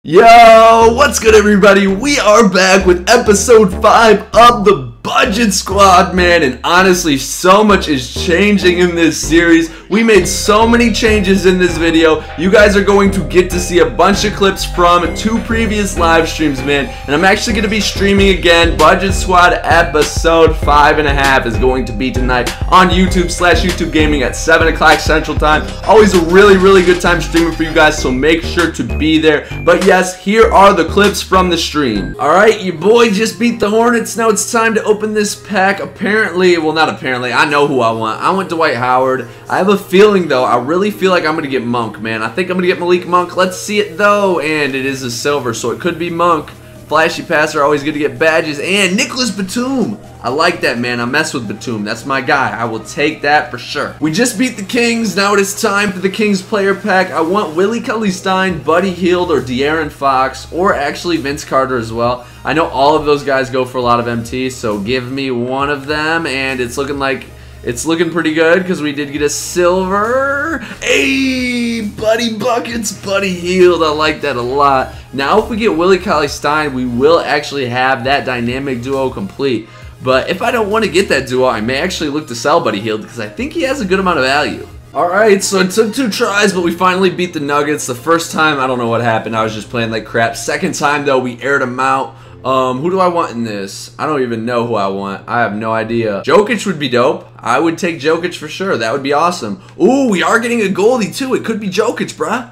Yo, what's good everybody? We are back with episode 5 of the Budget Squad, man, and honestly, so much is changing in this series. We made so many changes in this video. You guys are going to get to see a bunch of clips from 2 previous live streams, man, and I'm actually going to be streaming again. Budget Squad episode 5.5 is going to be tonight on YouTube/YouTube Gaming at 7 o'clock Central Time. Always a really good time streaming for you guys, so make sure to be there. But yes, here are the clips from the stream. Alright, your boy just beat the Hornets. Now it's time to open this pack. Apparently, well, not apparently, I know who I want. I want Dwight Howard. I have a feeling, though, I really feel like I'm going to get Monk, man. I think I'm going to get Malik Monk. Let's see it, though. And it is a silver, so it could be Monk. Flashy passer, always good to get badges. And Nicholas Batum. I like that, man. I mess with Batum. That's my guy. I will take that for sure. We just beat the Kings. Now it is time for the Kings player pack. I want Willie Cauley-Stein, Buddy Hield, or De'Aaron Fox, or actually Vince Carter as well. I know all of those guys go for a lot of MT, so give me one of them. And it's looking like it's looking pretty good because we did get a silver. Hey, Buddy Buckets, Buddy Hield. I like that a lot. Now if we get Willie Cauley-Stein, we will actually have that dynamic duo complete. But if I don't want to get that duo, I may actually look to sell Buddy Hield because I think he has a good amount of value. Alright, so it took 2 tries, but we finally beat the Nuggets. The first time, I don't know what happened. I was just playing like crap. Second time, though, we aired them out. Who do I want in this? I don't even know who I want. I have no idea. Jokic would be dope. I would take Jokic for sure. That would be awesome. Ooh, we are getting a goldie, too. It could be Jokic, bruh.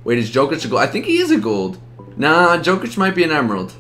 Wait, is Jokic a gold? I think he is a gold. Nah, Jokic might be an emerald.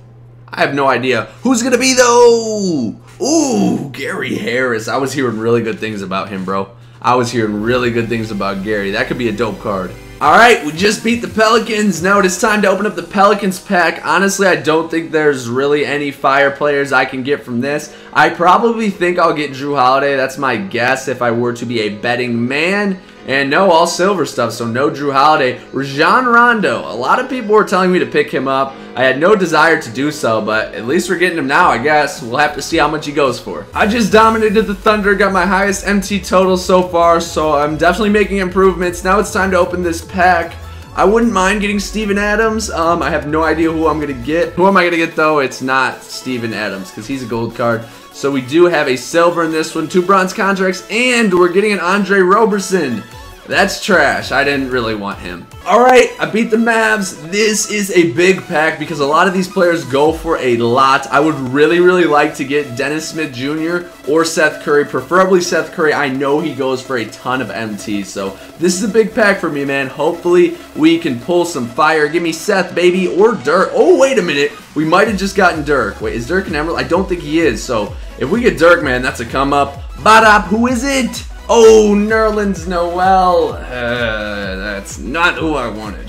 I have no idea. Who's gonna be, though? Ooh, Gary Harris. I was hearing really good things about him, bro. I was hearing really good things about Gary. That could be a dope card. Alright, we just beat the Pelicans. Now it is time to open up the Pelicans pack. Honestly, I don't think there's really any fire players I can get from this. I probably think I'll get Drew Holiday. That's my guess if I were to be a betting man. And no, all silver stuff, so no Drew Holiday. Rajon Rondo. A lot of people were telling me to pick him up. I had no desire to do so, but at least we're getting him now, I guess. We'll have to see how much he goes for. I just dominated the Thunder, got my highest MT total so far, so I'm definitely making improvements. Now it's time to open this pack. I wouldn't mind getting Steven Adams. I have no idea who I'm going to get. Who am I going to get, though? It's not Steven Adams, because he's a gold card. So we do have a silver in this one, 2 bronze contracts, and we're getting an Andre Roberson. That's trash. I didn't really want him. Alright, I beat the Mavs. This is a big pack because a lot of these players go for a lot. I would really like to get Dennis Smith Jr. or Seth Curry. Preferably Seth Curry. I know he goes for a ton of MT. So this is a big pack for me, man. Hopefully we can pull some fire. Give me Seth, baby, or Dirk. Oh, wait a minute. We might have just gotten Dirk. Wait, is Dirk an emerald? I don't think he is. So if we get Dirk, man, that's a come up. Badop, who is it? Oh, Nerlens Noel. That's not who I wanted.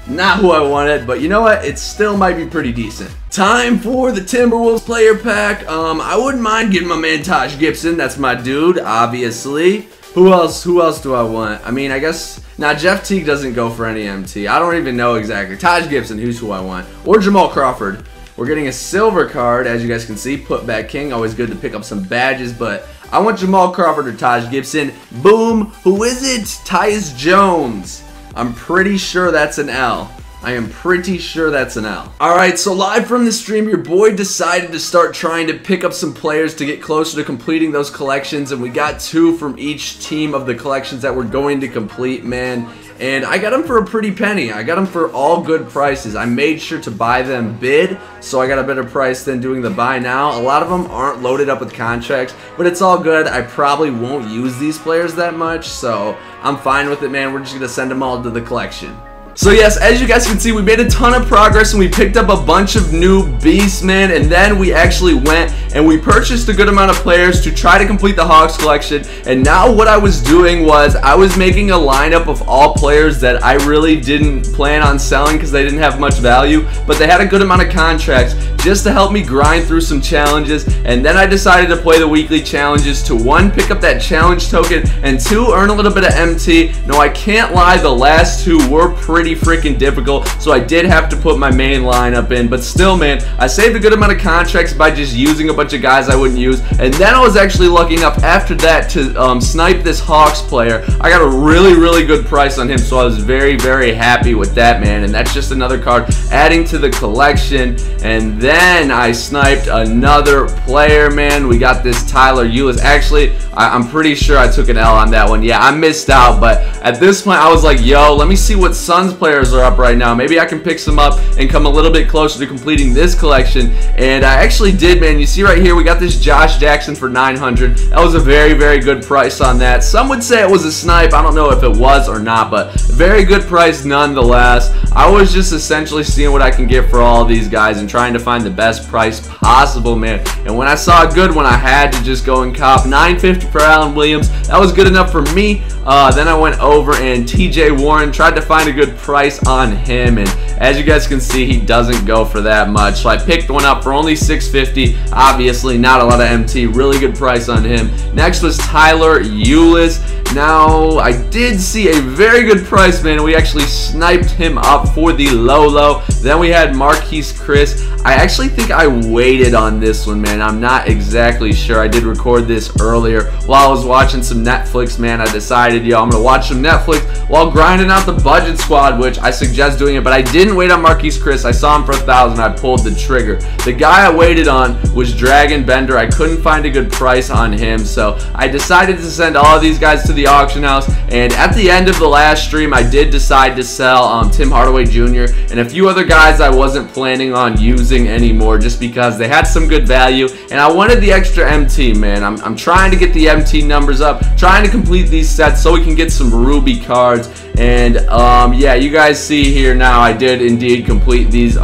Not who I wanted, but you know what? It still might be pretty decent. Time for the Timberwolves player pack. I wouldn't mind getting my man Taj Gibson. That's my dude, obviously. Who else do I want? I mean, I guess... Now, Jeff Teague doesn't go for any MT. I don't even know exactly. Taj Gibson, who's who I want. Or Jamal Crawford. We're getting a silver card, as you guys can see. Putback King. Always good to pick up some badges, but... I want Jamal Crawford or Taj Gibson. Boom. Who is it? Tyus Jones. I'm pretty sure that's an L. I am pretty sure that's an L. Alright, so live from the stream, your boy decided to start trying to pick up some players to get closer to completing those collections, and we got 2 from each team of the collections that we're going to complete, man. And I got them for a pretty penny. I got them for all good prices. I made sure to buy them bid, so I got a better price than doing the buy now. A lot of them aren't loaded up with contracts, but it's all good. I probably won't use these players that much, so I'm fine with it, man. We're just going to send them all to the collection. So yes, as you guys can see, we made a ton of progress and we picked up a bunch of new beasts, man, and then we actually went and we purchased a good amount of players to try to complete the Hawks collection. And now what I was doing was I was making a lineup of all players that I really didn't plan on selling because they didn't have much value, but they had a good amount of contracts just to help me grind through some challenges. And then I decided to play the weekly challenges to 1, pick up that challenge token, and 2, earn a little bit of MT. No, I can't lie, the last 2 were pretty pretty freaking difficult, so I did have to put my main lineup in. But still, man, I saved a good amount of contracts by just using a bunch of guys I wouldn't use. And then I was actually lucky enough after that to snipe this Hawks player. I got a really good price on him, so I was very happy with that, man. And that's just another card adding to the collection. And then I sniped another player, man. We got this Tyler Eulis. Actually, I'm pretty sure I took an L on that one. Yeah, I missed out, but at this point I was like, yo, let me see what Suns players are up right now. Maybe I can pick some up and come a little bit closer to completing this collection. And I actually did, man. You see right here, we got this Josh Jackson for 900. That was a very good price on that. Some would say it was a snipe. I don't know if it was or not, but very good price nonetheless. I was just essentially seeing what I can get for all of these guys and trying to find the best price possible, man. And when I saw a good one, I had to just go and cop. $950 for Allen Williams. That was good enough for me. Then I went over and TJ Warren, tried to find a good price on him, and as you guys can see, he doesn't go for that much. So I picked one up for only $650. Obviously, not a lot of MT. Really good price on him. Next was Tyler Eulis. Now, I did see a very good price, man. We actually sniped him up for the low. Then we had Marquise Chris. I actually think I waited on this one, man. I'm not exactly sure. I did record this earlier while I was watching some Netflix, man. I decided, yo, I'm going to watch some Netflix while grinding out the budget squad, which I suggest doing it. But I didn't wait on Marquise Chris. I saw him for 1,000. I pulled the trigger. The guy I waited on was Dragon Bender. I couldn't find a good price on him, so I decided to send all of these guys to the auction house. And at the end of the last stream, I did decide to sell Tim Hardaway Jr. and a few other guys I wasn't planning on using anymore just because they had some good value, and I wanted the extra MT, man. I'm trying to get the MT numbers up, trying to complete these sets so we can get some Ruby cards. And yeah, you guys see here now, I did indeed complete these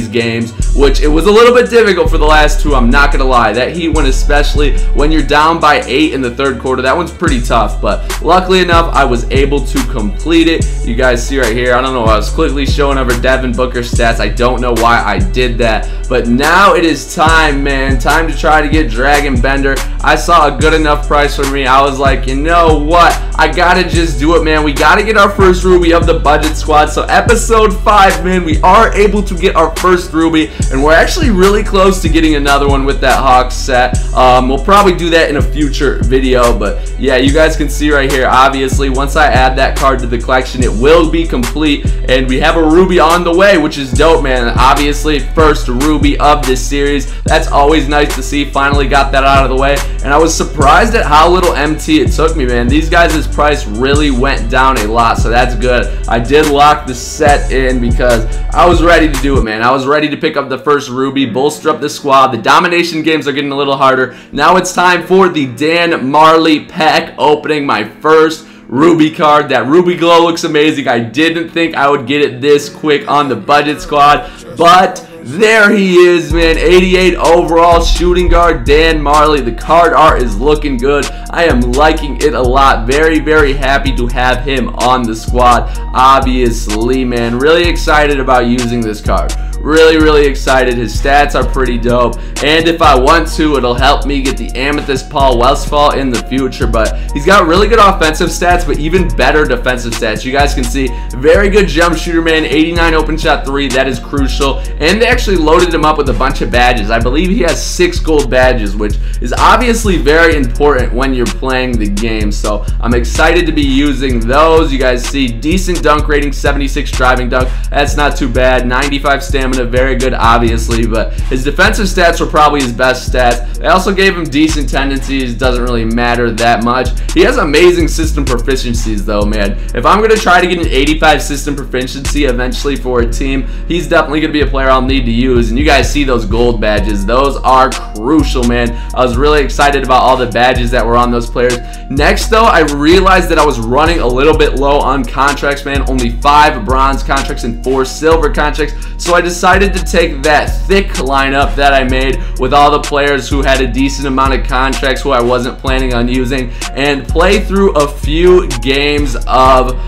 games, which it was a little bit difficult for the last two. I'm not gonna lie, that Heat one, especially when you're down by 8 in the third quarter, that one's pretty tough. But luckily enough, I was able to complete it. You guys see right here, I don't know, I was quickly showing over Devin Booker's stats. I don't know why I did that, but now it is time, man. Time to try to get Dragon Bender. I saw a good enough price for me. I was like, you know what? I gotta just do it, man. We gotta get our first Ruby of the budget squad. So episode 5, man, we are able to get our first Ruby, and we're actually really close to getting another one with that Hawks set. We'll probably do that in a future video, but yeah, you guys can see right here, obviously, once I add that card to the collection, it will be complete, and we have a Ruby on the way, which is dope, man. Obviously, first Ruby of this series. That's always nice to see. Finally got that out of the way, and I was surprised at how little MT it took me, man. These guys' price really went down a lot, so that's good. I did lock the set in because I was ready to do it, man. I was ready to pick up the first Ruby, bolster up the squad. The domination games are getting a little harder. Now it's time for the Dan Marley pack opening, my first Ruby card. That Ruby glow looks amazing. I didn't think I would get it this quick on the budget squad, but there he is, man. 88 overall shooting guard, Dan Marley. The card art is looking good. I am liking it a lot. Very happy to have him on the squad, obviously, man. Really excited about using this card. Really excited. His stats are pretty dope, and if I want to, it'll help me get the Amethyst Paul Westphal in the future. But he's got really good offensive stats, but even better defensive stats. You guys can see, very good jump shooter, man. 89 open shot 3, that is crucial. And they actually loaded him up with a bunch of badges. I believe he has 6 gold badges, which is obviously very important when you're playing the game. So I'm excited to be using those. You guys see, decent dunk rating, 76 driving dunk. That's not too bad. 95 stamina. Very good, obviously, but his defensive stats were probably his best stats. They also gave him decent tendencies. Doesn't really matter that much. He has amazing system proficiencies, though, man. If I'm going to try to get an 85 system proficiency eventually for a team, he's definitely going to be a player I'll need to use. And you guys see those gold badges. Those are crucial, man. I was really excited about all the badges that were on those players. Next, though, I realized that I was running a little bit low on contracts, man. Only 5 bronze contracts and 4 silver contracts. So I decided decided to take that thick lineup that I made with all the players who had a decent amount of contracts who I wasn't planning on using, and play through a few games of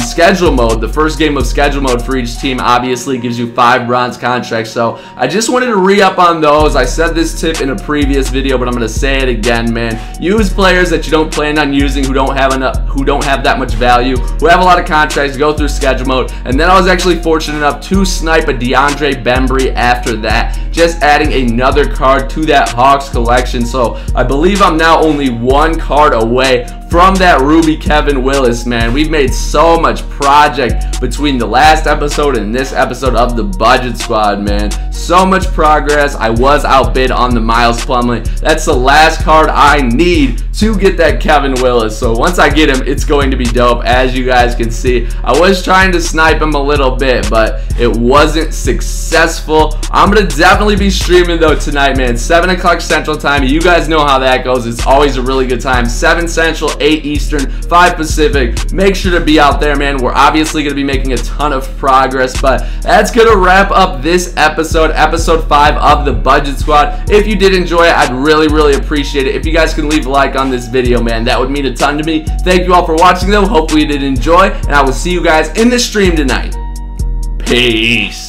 schedule mode. The first game of schedule mode for each team obviously gives you 5 bronze contracts, so I just wanted to re-up on those. I said this tip in a previous video, but I'm going to say it again, man. Use players that you don't plan on using, who don't have that much value, who have a lot of contracts, go through schedule mode. And then I was actually fortunate enough to snipe a DeAndre Bembry after that, just adding another card to that Hawks collection. So I believe I'm now only 1 card away from that Ruby Kevin Willis, man. We've made so much project between the last episode and this episode of the Budget Squad, man. So much progress. I was outbid on the Miles Plumlee. That's the last card I need to get that Kevin Willis. So once I get him, it's going to be dope. As you guys can see, I was trying to snipe him a little bit, but it wasn't successful. I'm going to definitely be streaming though tonight, man. 7 o'clock Central Time. You guys know how that goes. It's always a really good time. 7 Central, 8 Eastern, 5 Pacific. Make sure to be out there, man. We're obviously going to be making a ton of progress, but that's going to wrap up this episode, episode 5 of the Budget Squad. If you did enjoy it, I'd really appreciate it if you guys can leave a like on this video, man. That would mean a ton to me. Thank you all for watching though. Hopefully you did enjoy, and I will see you guys in the stream tonight. Peace.